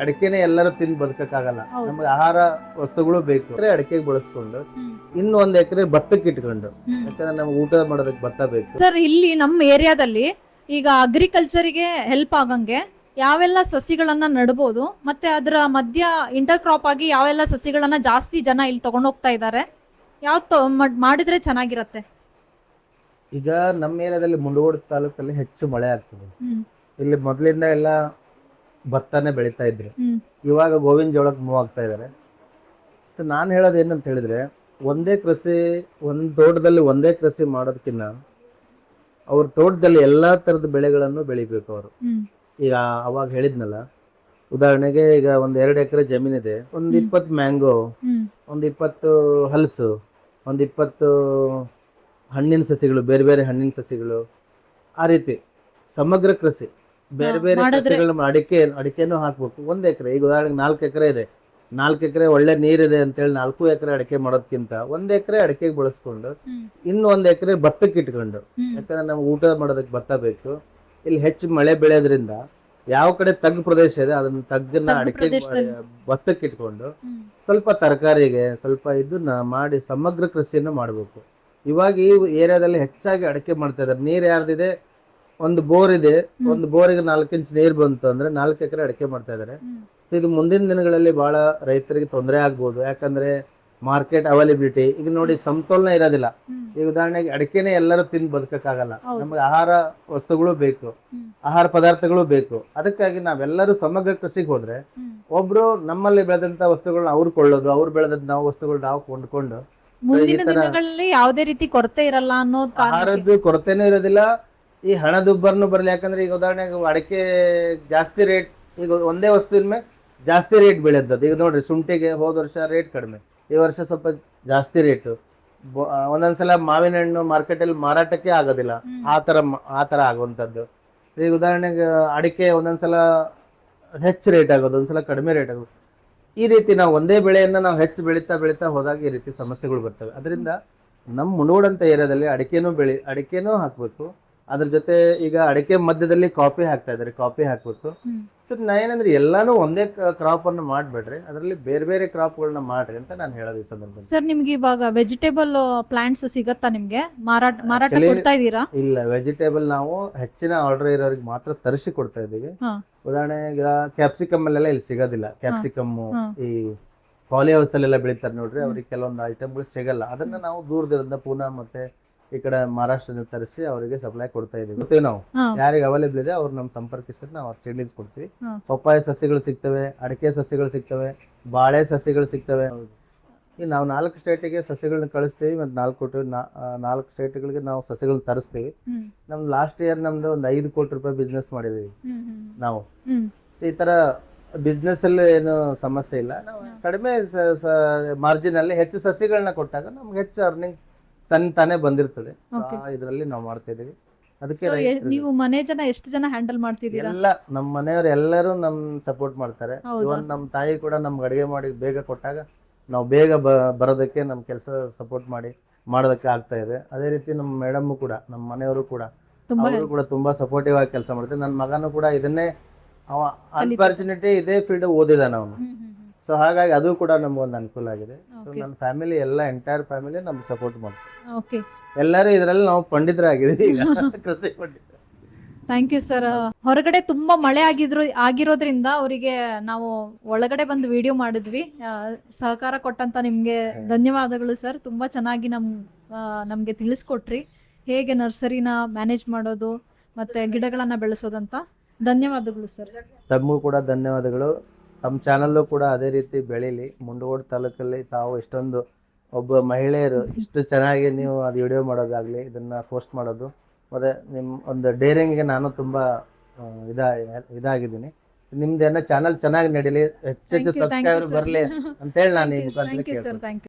ಅಡಿಕೆನೆ ಎಲ್ಲರೂ ತಿಂದು ಬದುಕಕ್ಕಾಗಲ್ಲ. ನಮ್ಗೆ ಆಹಾರ ವಸ್ತುಗಳು ಬೇಕು, ಅಡಿಕೆಗೆ ಬಳಸ್ಕೊಂಡು ಇನ್ನು 1 ಎಕರೆ ಭತ್ತಕ್ಕೆ ಇಟ್ಕೊಂಡು, ಯಾಕಂದ್ರೆ ನಮ್ಗೆ ಊಟ ಮಾಡೋದಕ್ಕೆ ಭತ್ತ ಬೇಕು. ಸರ್, ಇಲ್ಲಿ ನಮ್ಮ ಏರಿಯಾದಲ್ಲಿ ಈಗ ಅಗ್ರಿಕಲ್ಚರಿಗೆ ಹೆಲ್ಪ್ ಆಗಂಗೆ ಯಾವೆಲ್ಲ ಸಸಿಗಳನ್ನ ನಡ್ಬೋದು, ಮತ್ತೆ ಅದರ ಮಧ್ಯ ಇಂಟರ್ ಕ್ರಾಪ್ ಆಗಿ ಯಾವೆಲ್ಲ ಸಸಿಗಳನ್ನ ಜಾಸ್ತಿ ಜನ ಇಲ್ಲಿ ತಗೊಂಡ್ ಹೋಗ್ತಾ ಇದ್ದಾರೆ, ಮಾಡಿದ್ರೆ ಚೆನ್ನಾಗಿರತ್ತೆ? ಈಗ ನಮ್ಮ ಏರಿಯಾದಲ್ಲಿ ಮುಂಡಗೋಡ ತಾಲೂಕಲ್ಲಿ ಹೆಚ್ಚು ಮಳೆ ಆಗ್ತದೆ. ಇಲ್ಲಿ ಮೊದಲಿಂದ ಎಲ್ಲ ಭತ್ತನೇ ಬೆಳೀತಾ ಇದ್ರು. ಇವಾಗ ಗೋವಿನ ಜೋಳಕ್ಕೆ ಮೂವ್ ಆಗ್ತಾ ಇದಾರೆ. ಸೊ ನಾನು ಹೇಳೋದು ಏನಂತ ಹೇಳಿದ್ರೆ, ಒಂದೇ ಕೃಷಿ ಒಂದ್ ತೋಟದಲ್ಲಿ ಒಂದೇ ಕೃಷಿ ಮಾಡೋದಕ್ಕಿಂತ ಅವ್ರ ತೋಟದಲ್ಲಿ ಎಲ್ಲಾ ತರದ ಬೆಳೆಗಳನ್ನು ಬೆಳಿಬೇಕು ಅವರು. ಈಗ ಅವಾಗ ಹೇಳಿದ್ನಲ್ಲ, ಉದಾಹರಣೆಗೆ ಈಗ 2 ಎಕರೆ ಜಮೀನಿದೆ, 20 ಮ್ಯಾಂಗೋ, 20 ಹಲಸು, 20 ಹಣ್ಣಿನ ಸಸಿಗಳು, ಬೇರೆ ಬೇರೆ ಹಣ್ಣಿನ ಸಸಿಗಳು, ಆ ರೀತಿ ಸಮಗ್ರ ಕೃಷಿ ಬೇರೆ ಬೇರೆ ಸಸಿಗಳನ್ನ ಅಡಿಕೆನೂ ಹಾಕ್ಬೇಕು. 1 ಎಕರೆ, ಈಗ ಉದಾಹರಣೆಗೆ 4 ಎಕರೆ ಇದೆ, 4 ಎಕರೆ ಒಳ್ಳೆ ನೀರಿದೆ ಅಂತೇಳಿ 4 ಎಕರೆ ಅಡಿಕೆ ಮಾಡೋದಕ್ಕಿಂತ 1 ಎಕರೆ ಅಡಿಕೆಗೆ ಬಳಸ್ಕೊಂಡು ಇನ್ನು 1 ಎಕರೆ ಭತ್ತಕ್ಕೆ ಇಟ್ಕೊಂಡು, ಯಾಕಂದ್ರೆ ನಮ್ಗೆ ಊಟ ಮಾಡೋದಕ್ಕೆ ಭತ್ತ ಬೇಕು. ಇಲ್ಲಿ ಹೆಚ್ಚು ಮಳೆ ಬೆಳೆಯೋದ್ರಿಂದ ಯಾವ ಕಡೆ ತಗ್ಗು ಪ್ರದೇಶ ಇದೆ ಅದನ್ನ ತಗ್ಗನ್ನ ಅಡಿಕೆ ಭತ್ತಕ್ಕೆ ಇಟ್ಕೊಂಡು ಸ್ವಲ್ಪ ತರಕಾರಿಗೆ ಸ್ವಲ್ಪ ಇದನ್ನ ಮಾಡಿ ಸಮಗ್ರ ಕೃಷಿಯನ್ನು ಮಾಡಬೇಕು. ಇವಾಗ ಈ ಏರಿಯಾದಲ್ಲಿ ಹೆಚ್ಚಾಗಿ ಅಡಿಕೆ ಮಾಡ್ತಾ ಇದ್ದಾರೆ. ನೀರ್ ಯಾರ್ದಿದೆ, ಒಂದು ಬೋರ್ ಇದೆ, ಒಂದು ಬೋರಿಗೆ 4 ಇಂಚ್ ನೀರ್ ಬಂತು ಅಂದ್ರೆ 4 ಎಕರೆ ಅಡಿಕೆ ಮಾಡ್ತಾ ಇದಾರೆ. ಸೊ ಇದು ಮುಂದಿನ ದಿನಗಳಲ್ಲಿ ಬಹಳ ರೈತರಿಗೆ ತೊಂದರೆ ಆಗ್ಬೋದು, ಯಾಕಂದ್ರೆ ಮಾರ್ಕೆಟ್ ಅವೈಲಬಿಲಿಟಿ ಈಗ ನೋಡಿ ಸಮತೋಲನ ಇರೋದಿಲ್ಲ. ಈಗ ಉದಾಹರಣೆಗೆ ಅಡಿಕೆನೆ ಎಲ್ಲರೂ ತಿಂದು ಬದುಕಕ್ಕಾಗಲ್ಲ. ನಮ್ಗೆ ಆಹಾರ ವಸ್ತುಗಳು ಬೇಕು, ಆಹಾರ ಪದಾರ್ಥಗಳು ಬೇಕು. ಅದಕ್ಕಾಗಿ ನಾವೆಲ್ಲರೂ ಸಮಗ್ರ ಕೃಷಿಗೆ ಹೋದ್ರೆ ಒಬ್ರು ನಮ್ಮಲ್ಲಿ ಬೆಳೆದಂತ ವಸ್ತುಗಳನ್ನ ಅವ್ರು ಕೊಳ್ಳೋದು, ಅವ್ರು ಬೆಳೆದಂತ ನಾವು ವಸ್ತುಗಳು ನಾವು ಕೊಂಡ್ಕೊಂಡು ಮುಂದಿನ ದಿನಗಳಲ್ಲಿ ಯಾವುದೇ ರೀತಿ ಕೊರತೆ ಇರಲ್ಲ ಅನ್ನೋದು, ಆಹಾರದ್ದು ಕೊರತೆನೂ ಇರೋದಿಲ್ಲ, ಈ ಹಣದುಬ್ಬರನು ಬರಲಿ. ಯಾಕಂದ್ರೆ ಈಗ ಉದಾಹರಣೆಗೆ ಅಡಿಕೆ ಜಾಸ್ತಿ ರೇಟ್, ಈಗ ಒಂದೇ ವಸ್ತುವಿನ ಮೇಲೆ ಜಾಸ್ತಿ ರೇಟ್ ಬೆಳೆದದ್ದು. ಈಗ ನೋಡ್ರಿ, ಶುಂಠಿಗೆ ಹೋದ ವರ್ಷ ರೇಟ್ ಕಡಿಮೆ, ಈ ವರ್ಷ ಸ್ವಲ್ಪ ಜಾಸ್ತಿ ರೇಟು. ಒಂದೊಂದ್ಸಲ ಮಾವಿನ ಹಣ್ಣು ಮಾರ್ಕೆಟಲ್ಲಿ ಮಾರಾಟಕ್ಕೆ ಆಗೋದಿಲ್ಲ, ಆ ತರ ಆಗುವಂಥದ್ದು. ಈಗ ಉದಾಹರಣೆಗೆ ಅಡಿಕೆ ಒಂದೊಂದ್ಸಲ ಹೆಚ್ಚು ರೇಟ್ ಆಗೋದು, ಒಂದ್ಸಲ ಕಡಿಮೆ ರೇಟ್ ಆಗೋದು. ಈ ರೀತಿ ನಾವು ಒಂದೇ ಬೆಳೆಯನ್ನ ನಾವು ಹೆಚ್ಚು ಬೆಳೀತಾ ಹೋದಾಗ ಈ ರೀತಿ ಸಮಸ್ಯೆಗಳು ಬರ್ತವೆ. ಅದರಿಂದ ನಮ್ಮ ಮುನ್ನೋಡಂತ ಏರಿಯಾದಲ್ಲಿ ಅಡಿಕೆನೂ ಹಾಕ್ಬೇಕು. ಅದ್ರ ಜೊತೆ ಈಗ ಅಡಿಕೆ ಮಧ್ಯದಲ್ಲಿ ಕಾಫಿ ಹಾಕ್ತಾ ಇದಾರೆ, ಕಾಫಿ ಹಾಕ್ಬೇಕು. ಸೊ ನಾ ಏನಂದ್ರೆ ಎಲ್ಲಾನು ಒಂದೇ ಕ್ರಾಪ್ ಅನ್ನು ಮಾಡ್ಬೇಡ್ರಿ, ಅದರಲ್ಲಿ ಬೇರೆ ಬೇರೆ ಕ್ರಾಪ್ಗಳನ್ನ ಮಾಡ್ರಿ ಅಂತ ನಾನು ಹೇಳೋದು ಈ ಸಂದರ್ಭದಲ್ಲಿ. ಸರ್, ನಿಮ್ಗೆ ಇವಾಗ ವೆಜಿಟೇಬಲ್ ಪ್ಲಾಂಟ್ಸ್ ಸಿಗತ್ತಾ? ನಿಮ್ಗೆ ಮಾರಾಟ ಕೊಡ್ತಾ ಇದೀರಾ? ಇಲ್ಲ, ವೆಜಿಟೇಬಲ್ ನಾವು ಹೆಚ್ಚಿನ ಆರ್ಡರ್ ಇರೋರಿಗೆ ಮಾತ್ರ ತರಿಸಿ ಕೊಡ್ತಾ ಇದೀವಿ. ಉದಾಹರಣೆಗೆ ಕ್ಯಾಪ್ಸಿಕಮ್ ಅಲ್ಲೆಲ್ಲ ಇಲ್ಲಿ ಸಿಗೋದಿಲ್ಲ. ಕ್ಯಾಪ್ಸಿಕಮ್ ಈ ಪಾಲಿ ಹೌಸ್ ಅಲ್ಲೆಲ್ಲ ಬೆಳಿತಾರೆ ನೋಡ್ರಿ, ಅವ್ರಿಗೆ ಕೆಲವೊಂದು ಐಟಮ್ಗಳು ಸಿಗಲ್ಲ. ಅದನ್ನ ನಾವು ದೂರದಿಂದ ಪೂನಾ ಮತ್ತೆ ಈ ಕಡೆ ಮಹಾರಾಷ್ಟ್ರದಿಂದ ತರಿಸಿ ಅವರಿಗೆ ಸಪ್ಲೈ ಕೊಡ್ತಾ ಇದೀವಿ. ನಾವು ಯಾರಿಗೆ ಅವೈಲೇಬಲ್ ಇದೆ ಅವ್ರು ನಮ್ ಸಂಪರ್ಕಿಸಿದ್ರೆ ನಾವು ಅವ್ರ ಸೀಡ್ಲಿಂಗ್ಸ್ ಕೊಡ್ತೀವಿ. ಪಪ್ಪಾಯ ಸಸ್ಯಗಳು ಸಿಗ್ತವೆ, ಅಡಿಕೆ ಸಸ್ಯಗಳು ಸಿಗ್ತವೆ, ಬಾಳೆ ಸಸ್ಯಗಳು ಸಿಗ್ತವೆ. ಈ ನಾವು 4 ಸ್ಟೇಟಿಗೆ ಸಸ್ಯಗಳನ್ನ ಕಳಿಸ್ತೀವಿ, ಮತ್ತೆ 4 ಸ್ಟೇಟ್ಗಳಿಗೆ ನಾವು ಸಸ್ಯಗಳನ್ನ ತರಿಸ್ತೀವಿ. ನಮ್ದು ಲಾಸ್ಟ್ ಇಯರ್ ನಮ್ದು ಒಂದು 5 ಕೋಟಿ ರೂಪಾಯಿ ಬಿಸ್ನೆಸ್ ಮಾಡಿದೀವಿ ನಾವು. ಸೊ ಈ ತರ ಬಿಸ್ನೆಸ್ ಅಲ್ಲಿ ಏನು ಸಮಸ್ಯೆ ಇಲ್ಲ. ನಾವು ಕಡಿಮೆ ಮಾರ್ಜಿನ್ ಅಲ್ಲಿ ಹೆಚ್ಚು ಸಸ್ಯಗಳನ್ನ ಕೊಟ್ಟಾಗ ನಮ್ಗೆ ಹೆಚ್ಚು ಅರ್ನಿಂಗ್ ತಾನೇ ಬಂದಿರ್ತದೆ. ಇದರಲ್ಲಿ ನಾವು ಮಾಡ್ತಾ ಇದೀವಿ. ಅದಕ್ಕೆ ನೀವು ಮನೆ ಜನ ಎಷ್ಟು ಜನ ಹ್ಯಾಂಡಲ್ ಮಾಡ್ತಿದ್ದೀರಾ? ಎಲ್ಲ ನಮ್ಮ ಮನೆಯವರು ಎಲ್ಲರೂ ನಮ್ ಸಪೋರ್ಟ್ ಮಾಡ್ತಾರೆ. ಇವನ್ ನಮ್ಮ ತಾಯಿ ಕೂಡ ನಮ್ಗೆ ಅಡಿಗೆ ಮಾಡಿ ಬೇಗ ಕೊಟ್ಟಾಗ ನಾವು ಬೇಗ ಬರೋದಕ್ಕೆ ನಮ್ ಕೆಲಸ ಸಪೋರ್ಟ್ ಮಾಡೋದಕ್ಕೆ ಆಗ್ತಾ ಇದೆ. ಅದೇ ರೀತಿ ನಮ್ಮ ಮೇಡಮ್ ಕೂಡ, ನಮ್ಮ ಮನೆಯವರು ಕೂಡ, ಅವರು ಕೂಡ ತುಂಬಾ ಸಪೋರ್ಟಿವ್ ಆಗಿ ಕೆಲಸ ಮಾಡ್ತಾರೆ. ನನ್ನ ಮಗನೂ ಕೂಡ ಇದನ್ನೇ, ಅನ್ಫಾರ್ಚುನೇಟ್ಲಿ ಇದೇ ಫೀಲ್ಡ್ ಓದಿದಾನ ಅವನು. ಸೊ ಹಾಗಾಗಿ ಅದು ಕೂಡ ನಮ್ಗೊಂದು ಅನುಕೂಲ ಆಗಿದೆ. ಸೊ ನನ್ನ ಫ್ಯಾಮಿಲಿ ಎಲ್ಲ ಎಂಟೈರ್ ಫ್ಯಾಮಿಲಿ ನಮ್ಗೆ ಸಪೋರ್ಟ್ ಮಾಡ್ತಾರೆ. ಎಲ್ಲರೂ ಇದರಲ್ಲಿ ನಾವು ಪಂಡಿತರಾಗಿದ್ದೀವಿ ಈಗ, ಕೃಷಿ ಪಂಡಿತ. Thank you sir. ಹೊರಗಡೆ ತುಂಬಾ ಮಳೆ ಆಗಿರೋದ್ರಿಂದ ಅವರಿಗೆ ನಾವು ಒಳಗಡೆ ಬಂದು ವಿಡಿಯೋ ಮಾಡಿದ್ವಿ. ಸಹಕಾರ ಕೊಟ್ಟಂತ ನಿಮ್ಗೆ ಧನ್ಯವಾದಗಳು ಸರ್. ತುಂಬಾ ಚೆನ್ನಾಗಿ ನಮ್ಗೆ ತಿಳಿಸ್ಕೊಟ್ರಿ ಹೇಗೆ ನರ್ಸರಿನ ಮ್ಯಾನೇಜ್ ಮಾಡೋದು ಮತ್ತೆ ಗಿಡಗಳನ್ನ ಬೆಳೆಸೋದಂತ. ಧನ್ಯವಾದಗಳು ಸರ್. ತಮಗೂ ಕೂಡ ಧನ್ಯವಾದಗಳು. ತಮ್ಮ ಚಾನಲ್ಲು ಕೂಡ ಅದೇ ರೀತಿ ಬೆಳೀಲಿ. ಮುಂಡಗೋಡ ತಾಲೂಕಲ್ಲಿ ತಾವು ಇಷ್ಟೊಂದು ಒಬ್ಬ ಮಹಿಳೆಯರು ಇಷ್ಟು ಚೆನ್ನಾಗಿ ನೀವು ಅದು ವಿಡಿಯೋ ಮಾಡೋದಾಗ್ಲಿ, ಇದನ್ನ ಪೋಸ್ಟ್ ಮಾಡೋದು, ಮತ್ತೆ ನಿಮ್ಮ ಒಂದು ಡೇರಿಂಗ್ಗೆ ನಾನು ತುಂಬಾ ಇದಾಗಿದ್ದೀನಿ. ನಿಮ್ದೇನೋ ಚಾನಲ್ ಚೆನ್ನಾಗಿ ನಡೀಲಿ, ಹೆಚ್ಚೆಚ್ಚು ಸಬ್ಸ್ಕ್ರೈಬರ್ ಬರಲಿ ಅಂತೇಳಿ ನಾನು